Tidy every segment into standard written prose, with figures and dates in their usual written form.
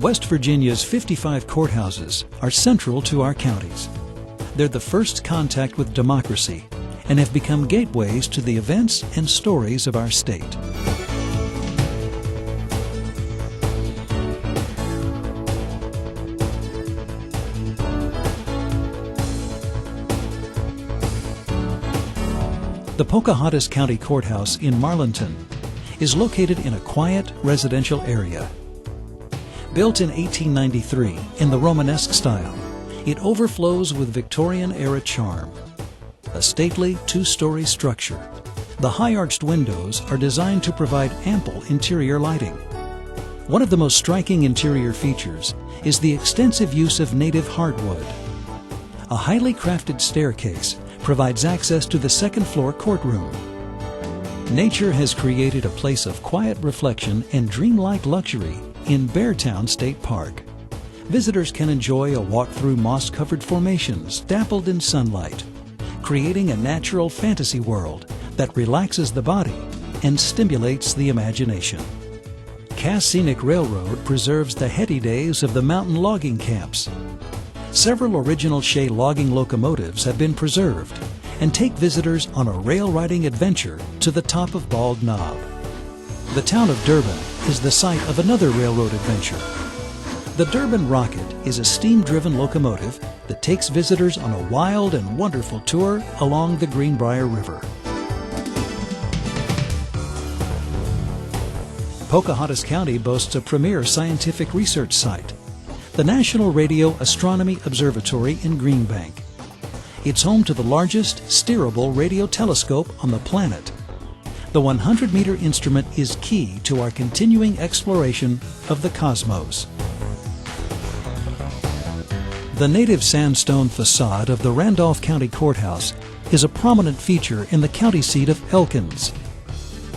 West Virginia's 55 courthouses are central to our counties. They're the first contact with democracy and have become gateways to the events and stories of our state. The Pocahontas County Courthouse in Marlinton is located in a quiet residential area. Built in 1893 in the Romanesque style, it overflows with Victorian-era charm. A stately two-story structure, the high-arched windows are designed to provide ample interior lighting. One of the most striking interior features is the extensive use of native hardwood. A highly crafted staircase provides access to the second-floor courtroom. Nature has created a place of quiet reflection and dreamlike luxury in Beartown State Park. Visitors can enjoy a walk through moss-covered formations dappled in sunlight, creating a natural fantasy world that relaxes the body and stimulates the imagination. Cass Scenic Railroad preserves the heady days of the mountain logging camps. Several original Shea logging locomotives have been preserved and take visitors on a rail riding adventure to the top of Bald Knob. The town of Durban is the site of another railroad adventure. The Durban Rocket is a steam-driven locomotive that takes visitors on a wild and wonderful tour along the Greenbrier River. Pocahontas County boasts a premier scientific research site, the National Radio Astronomy Observatory in Greenbank. It's home to the largest steerable radio telescope on the planet. The 100-meter instrument is key to our continuing exploration of the cosmos. The native sandstone facade of the Randolph County Courthouse is a prominent feature in the county seat of Elkins.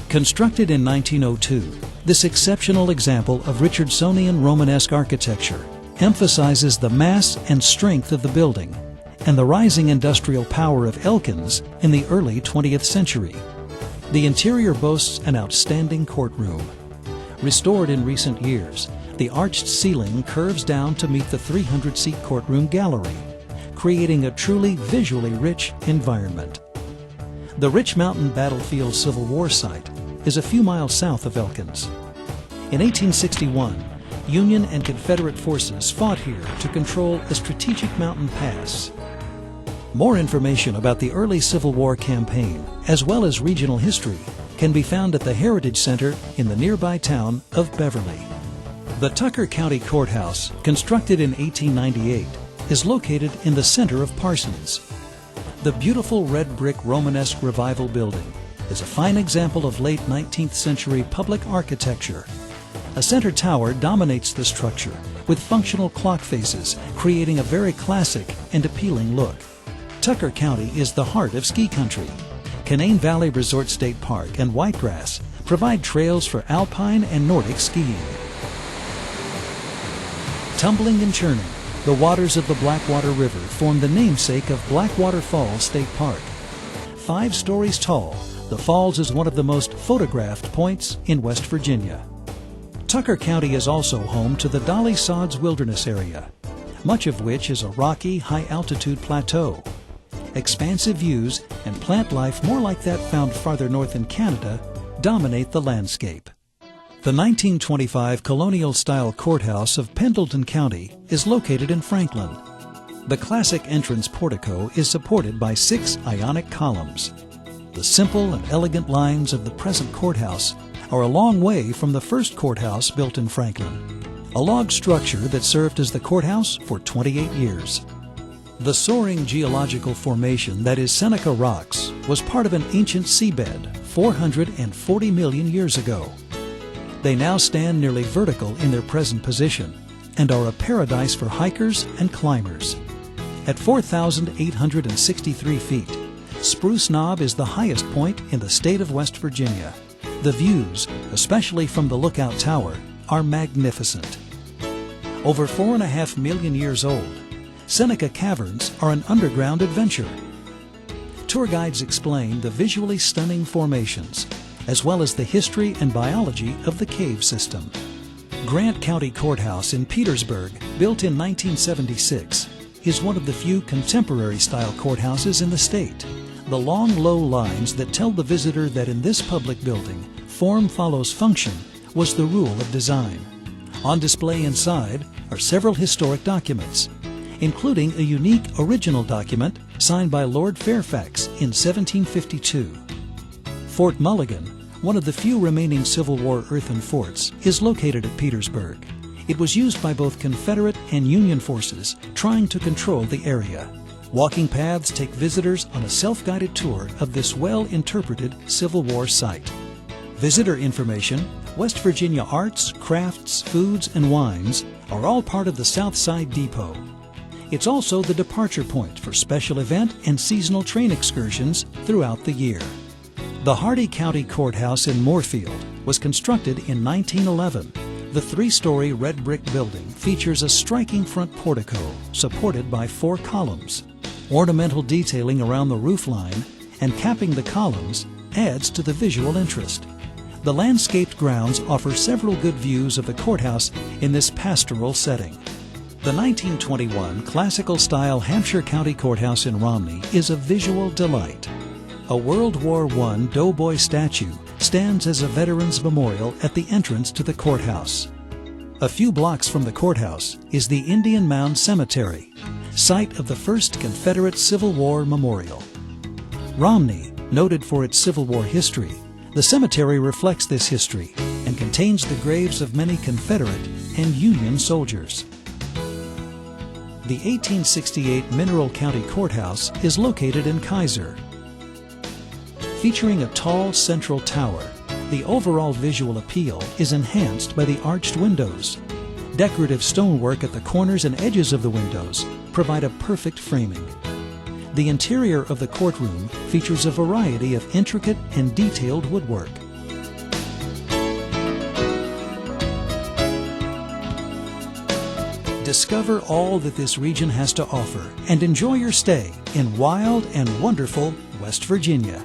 Constructed in 1902, this exceptional example of Richardsonian Romanesque architecture emphasizes the mass and strength of the building and the rising industrial power of Elkins in the early 20th century. The interior boasts an outstanding courtroom. Restored in recent years, the arched ceiling curves down to meet the 300-seat courtroom gallery, creating a truly visually rich environment. The Rich Mountain Battlefield Civil War site is a few miles south of Elkins. In 1861, Union and Confederate forces fought here to control a strategic mountain pass. More information about the early Civil War campaign, as well as regional history, can be found at the Heritage Center in the nearby town of Beverly. The Tucker County Courthouse, constructed in 1898, is located in the center of Parsons. The beautiful red brick Romanesque Revival building is a fine example of late 19th century public architecture. A center tower dominates the structure with functional clock faces, creating a very classic and appealing look. Tucker County is the heart of ski country. Canaan Valley Resort State Park and Whitegrass provide trails for alpine and Nordic skiing. Tumbling and churning, the waters of the Blackwater River form the namesake of Blackwater Falls State Park. 5 stories tall, the falls is one of the most photographed points in West Virginia. Tucker County is also home to the Dolly Sods Wilderness Area, much of which is a rocky, high-altitude plateau. Expansive views and plant life more like that found farther north in Canada dominate the landscape. The 1925 colonial-style courthouse of Pendleton County is located in Franklin. The classic entrance portico is supported by 6 Ionic columns. The simple and elegant lines of the present courthouse are a long way from the first courthouse built in Franklin, a log structure that served as the courthouse for 28 years. The soaring geological formation that is Seneca Rocks was part of an ancient seabed 440 million years ago. They now stand nearly vertical in their present position and are a paradise for hikers and climbers. At 4,863 feet, Spruce Knob is the highest point in the state of West Virginia. The views, especially from the lookout tower, are magnificent. Over 4.5 million years old, Seneca Caverns are an underground adventure. Tour guides explain the visually stunning formations, as well as the history and biology of the cave system. Grant County Courthouse in Petersburg, built in 1976, is one of the few contemporary-style courthouses in the state. The long, low lines that tell the visitor that in this public building, form follows function was the rule of design. On display inside are several historic documents, including a unique original document signed by Lord Fairfax in 1752. Fort Mulligan, one of the few remaining Civil War earthen forts, is located at Petersburg. It was used by both Confederate and Union forces trying to control the area. Walking paths take visitors on a self-guided tour of this well-interpreted Civil War site. Visitor information, West Virginia arts, crafts, foods, and wines are all part of the Southside Depot. It's also the departure point for special event and seasonal train excursions throughout the year. The Hardy County Courthouse in Moorfield was constructed in 1911. The three-story red brick building features a striking front portico supported by 4 columns. Ornamental detailing around the roof line and capping the columns adds to the visual interest. The landscaped grounds offer several good views of the courthouse in this pastoral setting. The 1921 classical-style Hampshire County Courthouse in Romney is a visual delight. A World War I doughboy statue stands as a veterans memorial at the entrance to the courthouse. A few blocks from the courthouse is the Indian Mound Cemetery, site of the first Confederate Civil War memorial. Romney, noted for its Civil War history, the cemetery reflects this history and contains the graves of many Confederate and Union soldiers. The 1868 Mineral County Courthouse is located in Kaiser. Featuring a tall central tower, the overall visual appeal is enhanced by the arched windows. Decorative stonework at the corners and edges of the windows provide a perfect framing. The interior of the courtroom features a variety of intricate and detailed woodwork. Discover all that this region has to offer and enjoy your stay in wild and wonderful West Virginia.